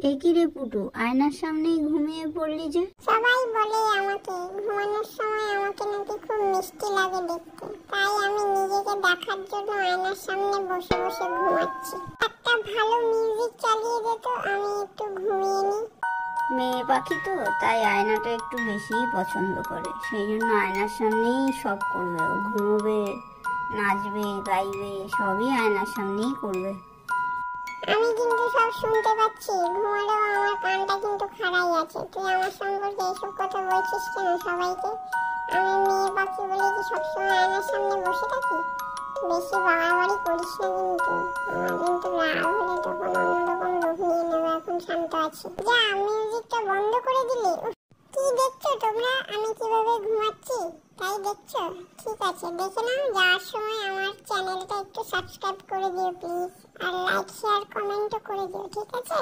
একই রে পুটু, আয়নার সামনেই ঘুমিয়ে পড়লি যে? সবাই বলে আমাকে ঘুমানোর সময় আমাকে নাকি খুব মিষ্টি লাগে দেখতে, তাই আমি নিজেকে দেখার জন্য আয়নার সামনে বসে বসে ঘুমাচ্ছি। একটা ভালো মিউজিক চালিয়ে দে তো, আমি একটু ঘুমিয়ে নিই। মেয়ে পাখি তো, তাই আয়নাটা একটু বেশিই পছন্দ করে, সেই জন্য আয়নার সামনেই সব করবে। ও ঘুমোবে, নাচবে, গাইবে, সবই আয়নার সামনেই করবে। আমি কিন্তু সব শুনতে পাচ্ছি, ঘুমালেও আমার কানটা কিন্তু খাড়াই আছে। তুই আমার সম্পর্কে এইসব কথা বলছিস কেন সবাইকে? আমি মেয়ে পাখি বলে কি সবসময় আয়নার সামনে বসে থাকি? বেশি বাড়াবাড়ি করিস না কিন্তু, আমার কিন্তু রাগ হলে তখন অন্যরকম রূপ নিয়ে নেবো। এখন শান্ত আছি। যা, মিউজিকটা বন্ধ করে দিলি। কি দেখছো তোমরা, আমি কিভাবে ঘুমাচ্ছি তাই দেখছো? ঠিক আছে, দেখে নাও। যাওয়ার সময় আমার চ্যানেলটা একটু সাবস্ক্রাইব করে দিও প্লিজ, আর লাইক শেয়ার কমেন্টও করে দিও, ঠিক আছে?